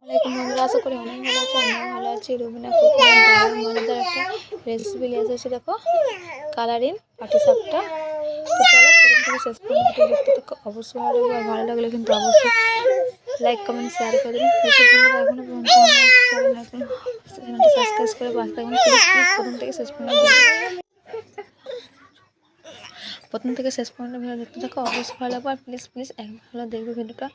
আসসালামাইকুম বন্ধুরা, আশা করি অনেক ভালো আছে। আমিও ভালো আছি। রুবিনা খুব দারুণ মজাদার একটা রেসিপি নিয়ে এসেছি। দেখো, কালারিং পাটিসাপটা। তো চলো প্রথম থেকে শেষ পর্যন্ত দেখতে থাকো। অবশ্যই ভালো লাগবে, আর ভালো লাগলে কিন্তু অবশ্যই লাইক কমেন্ট শেয়ার করে দেবেন। যেসব বন্ধুরা এখনো পর্যন্ত আমার চ্যানেলটা সাবস্ক্রাইব করে পাশে থাকবেন, প্লিজ প্রথম থেকে শেষ পর্যন্ত ভিডিও দেখতে থাকো। অবশ্যই ভালো লাগবে, আর প্লিজ একবার ভালো দেখবে ভিডিওটা।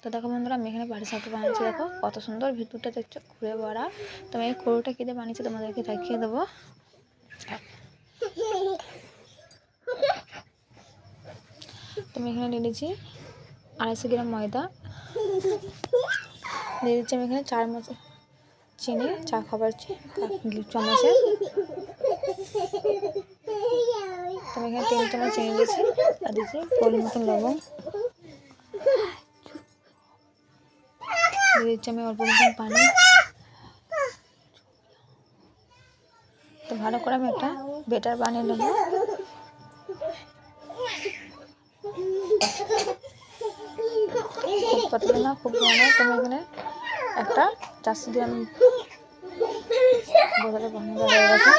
তো দেখো বন্ধুরা, আমি এখানে পাটিসাপটা বানাচ্ছি। দেখো কত সুন্দর ভিতরটা দেখছো, ঘুরে বড়া। তো আমি এই কোড়োটা কী দিয়ে বানিয়েছি তোমাদেরকে দেখিয়ে দেবো। তো আমি এখানে নিয়ে নিয়েছি 250 গ্রাম ময়দা, দিয়ে দিচ্ছি আমি এখানে 4 চামচ চিনি, চা খাবার চামচে। তো আমি এখানে 3 চামচ চিনি দিয়েছি, আর দিচ্ছি পরিমাণ মতন লবণ, দিয়ে দিচ্ছি আমি অল্প মতন পানি। তো ভালো করে আমি একটা বেটার বানিয়ে নেবো। খুব পাতলা না, খুব ঘন। তুমি এখানে একটা 400 গ্রাম বোতলে বানিয়ে দেওয়া হয়ে গেছে।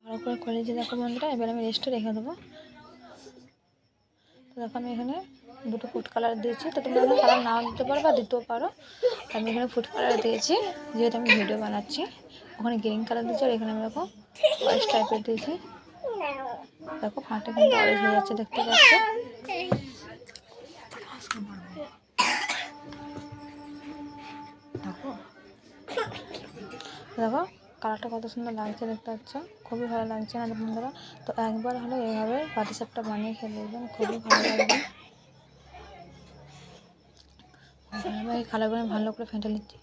ভালো করে কলেজে দেখো বন্ধুরা, এবার আমি রেস্টে রেখে দেবো। তো দেখো আমি এখানে 2টো ফুড কালার দিয়েছি। তো তোমরা এখানে কালার নাও দিতে পারো বা দিতেও পারো। আমি এখানে ফুড কালার দিয়েছি, যেহেতু আমি ভিডিও বানাচ্ছি। ওখানে গ্রিন কালার দিয়েছি, আর এখানে আমি দেখো অরেঞ্জ টাইপের দিয়েছি। দেখো ফাঁটা কিন্তু অরেঞ্জ হয়ে যাচ্ছে, দেখতে পাচ্ছ। দেখো কালারটা কত সুন্দর লাগছে, দেখতে পাচ্ছ। খুবই ভালো লাগছে না বন্ধুরা? তো একবার হলে এভাবে পাটিসাপটা বানিয়ে খেয়ে দেখবেন, খুবই ভালো লাগবে। এই কালারগুলো ভালো করে ফেটে নিচ্ছি।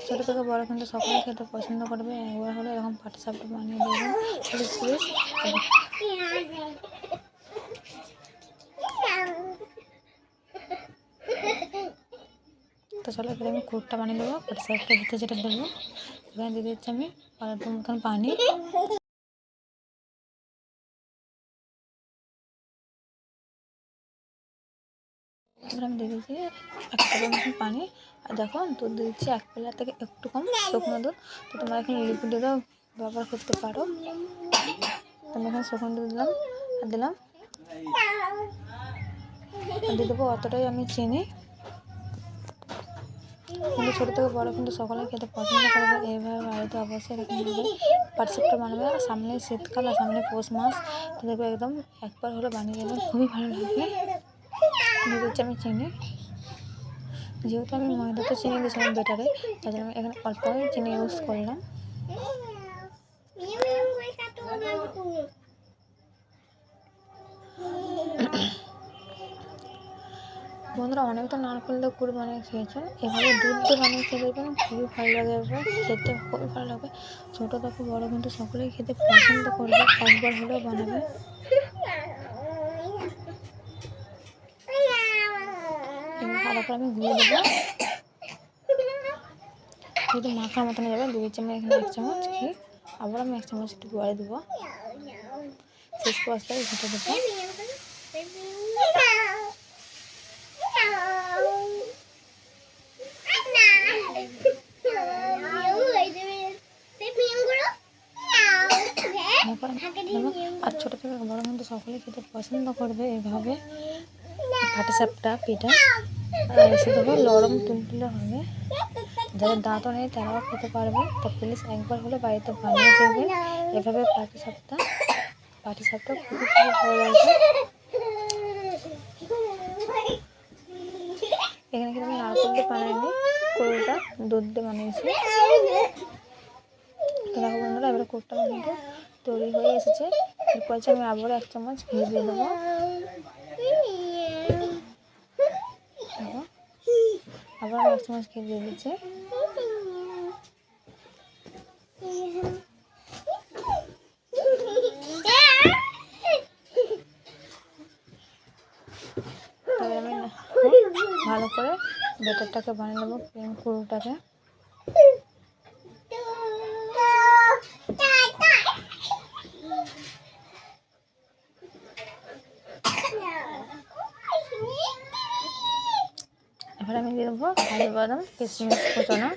ছোটো থেকে বড়ো কিন্তু সকলেই খেতে পছন্দ করবে। একবার হলে এরকম পাটিসাপটা বানিয়ে দেবেন, প্লিজ। তো চলো এবারে আমি কোটটা বানিয়ে দেবো। পাটিসাপটা দিতে যেটা দেবো, এখানে দিয়ে দিচ্ছি আমি পালাটার মতন পানি। এবার আমি দিয়ে দিচ্ছি 1 কাপের মতন পানি, আর দেখো দুধ দিয়ে দিচ্ছি 1 পেলা থেকে একটু কম, শুকনো দুধ। তো তোমরা এখানে লিকুইড দুধও ব্যবহার করতে পারো। আমি এখানে শুকনো দুধ দিলাম, আর দিয়ে দেবো অতটাই আমি চিনি। কিন্তু ছোটো থেকে বড়ো কিন্তু সকলে খেতে পছন্দ করবে। এইভাবে বাড়িতে অবশ্যই এরকমভাবে পাটিসাপটা বানাবে। আর সামনে শীতকাল, আর সামনে পৌষ মাস, তো দেখবে একদম একবার হলে বানিয়ে দেবেন, খুবই ভালো লাগবে। দিয়ে দিচ্ছি আমি চিনি। যেহেতু আমি ময়দাতে চিনি দিয়েছিলাম বেটারে, তাই জন্য আমি এখানে অল্প চিনি ইউজ করলাম। বন্ধুরা, অনেক তো নারকেল দিয়ে গুড় বানিয়ে খেয়েছেন, এভাবে দুধ দিয়ে বানিয়ে খেয়ে দেখবেন, খুবই ভালো লাগে। এবার খেতে খুবই ভালো লাগে। ছোটো থেকে বড়ো কিন্তু সকলেই খেতে পছন্দ করবে, একবার হলেও বানাবে। এবার ভালো করে আমি গুলে দেবো, যেহেতু মাখার মতন যাবে। দিয়ে দিচ্ছি আমি এখানে 1 চামচ ঘি, আবার আমি 1 চামচ একটু গুঁড়ে দেবো। শেষ পর্যায়ে ঘুটে দেবো। আর ছোটো থেকে বড়ো কিন্তু সকলেই খেতে পছন্দ করবে এইভাবে পাটিসাপটা পিঠা। আর শুধু নরম তুলতুলে হবে, যাদের দাঁতও নেই তারাও খেতে পারবে। তো প্লিজ একবার হলে বাড়িতে বানিয়ে দেবেন এভাবে পাটিসাপটা খুবই ভালো লাগবে। এখানে কিন্তু আমি নারকেল দিয়ে বানাইনি, কোড়োটা দুধ দিয়ে বানিয়েছি। তো দেখো বন্ধুরা, কোটটা কিন্তু তৈরি হয়ে এসেছে। এরপর আমি আবারও 1 চামচ ঘি দিয়ে দেবো। দেখো আবার 1 চামচ ঘি দিয়ে দিচ্ছি। তবে আমি ভালো করে ব্যাটারটাকে বানিয়ে নেবো, ক্রিম কুরুটাকে। এবার আমি দিয়ে দেবো কাজু বাদাম কিশমিশ কুচানো।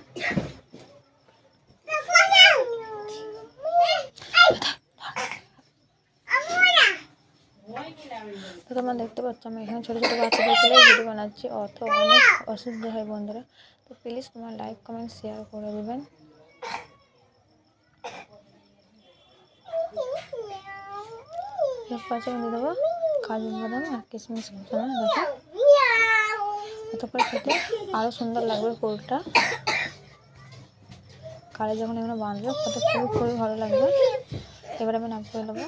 তো তোমরা দেখতে পাচ্ছ আমি এখানে ছোটো ছোটো বাচ্চাদের তুলে ভিডিও বানাচ্ছি, অনেক অসুবিধা হয় বন্ধুরা। তো প্লিজ তোমার লাইক কমেন্ট শেয়ার করে দেবেন। এরপর আমি দিয়ে দেবো কাজু বাদাম আর কিশমিশ কুচানো। দেখো এত করে খেতে আরও সুন্দর লাগবে পুরোটা। কালে যখন এগুলো বাঁধবে খেতে খুবই ভালো লাগবে। এবার আমি নাম করে নেবো।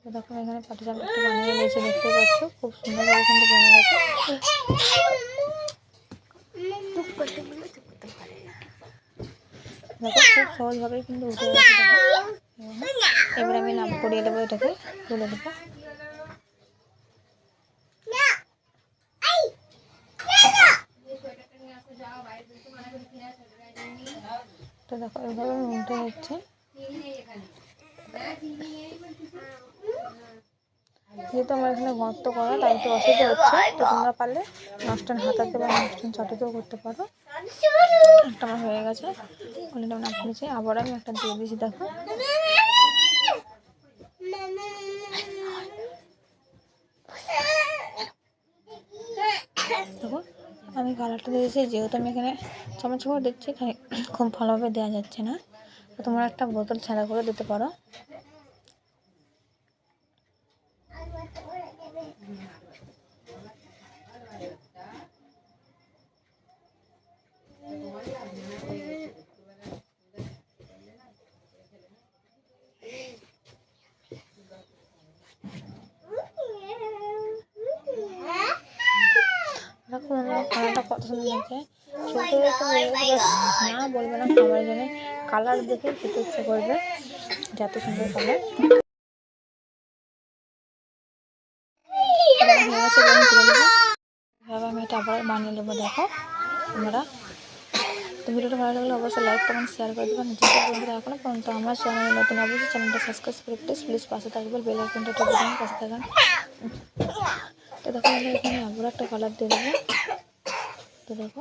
তো দেখো এখানে পাটিসাপটা একটু বানিয়ে নিয়েছি, দেখতে পাচ্ছ খুব সুন্দরভাবে কিন্তু বেনে গেছে। দেখো খুব সহজভাবেই কিন্তু উঠে গেছে। এবার আমি নাম করিয়ে দেবো, এটাকে তুলে দেবো। তো দেখো এইভাবে আমি উল্টে দিচ্ছি। যেহেতু আমার এখানে গর্ত করা তাই একটু অসুবিধা হচ্ছে, তো তোমরা পারলে নস্টান হাতাতে বা নস্টান ছাটিতেও করতে পারো। একটা আমার হয়ে গেছে, অলরেডি আমি নাম করেছি। আবার আমি একটা দিয়ে দিয়েছি। দেখো দেখো আমি কালারটা দিয়েছি, যেহেতু আমি এখানে চামচ করে দিচ্ছি তাই খুব ভালোভাবে দেওয়া যাচ্ছে না। তো তোমরা একটা বোতল ছাড়া করে দিতে পারো। দেখো কালারটা কত সুন্দর লাগছে। ছোটো একটু না বলবে না খাবার জন্য, কালার দেখে খেতে ইচ্ছে করবে, যত সুন্দর কালার। হয়ে গেছে, তুলে নেবো। এভাবে আমি এটা আবার বানিয়ে নেবো। দেখো তোমরা তো ভিডিওটা ভালো লাগলে অবশ্যই লাইক কমেন্ট শেয়ার করে দেবেন। যেসব বন্ধুরা এখনো পর্যন্ত আমার চ্যানেলে নতুন অবশ্যই চ্যানেলটা সাবস্ক্রাইব করে প্লিজ পাশে থাকবেন, বেল আইকনটা টিপে দেবেন, পাশে থাকবেন। তো দেখো আমরা এখানে আবার একটা কালার দিয়ে দেবো। তো দেখো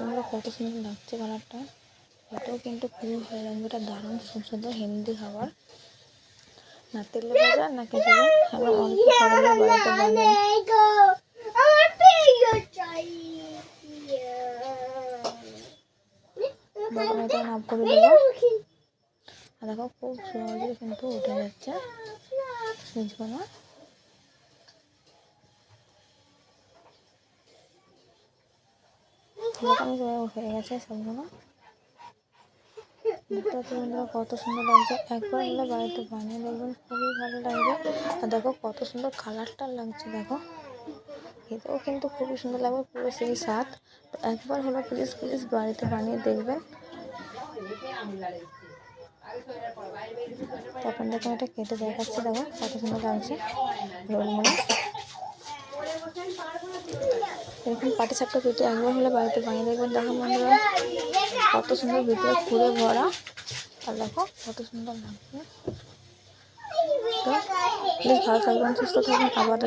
আমরা কত সুন্দর লাগছে কালারটা। এটাও কিন্তু খুবই ভালো লাগবে। এটা দারুণ সুস্বাদু হেলদি খাবার, না তেলে ভাজা না কিছু, আমরা অল্প খরচে বাড়িতে বানিয়ে এটা নাম করে দেবো। আর দেখো খুব সহজে কিন্তু উঠে যাচ্ছে সিজগুলো। হয়ে গেছে সবগুলো। দেখতে পাচ্ছি বন্ধুরা কত সুন্দর লাগছে। একবার হলে বাড়িতে বানিয়ে দেখবেন, খুবই ভালো লাগবে। আর দেখো কত সুন্দর কালারটা লাগছে। দেখো এটাও কিন্তু খুবই সুন্দর লাগবে, পুরো সেই স্বাদ। তো একবার হলো প্লিজ বাড়িতে বানিয়ে দেখবেন। তখন দেখো এটা কেটে দেখাচ্ছি। দেখো কত সুন্দর লাগছে রোলগুলো। এরকম পাটিসাপটা পিঠে একবার হলে বাড়িতে বানিয়ে দেখবেন। দেখো বন্ধুরা কত সুন্দর ভিতরে ফুলে ভরা, আর দেখো কত সুন্দর লাগছে। তো প্লিজ ভালো থাকবেন, সুস্থ থাকবেন। আবার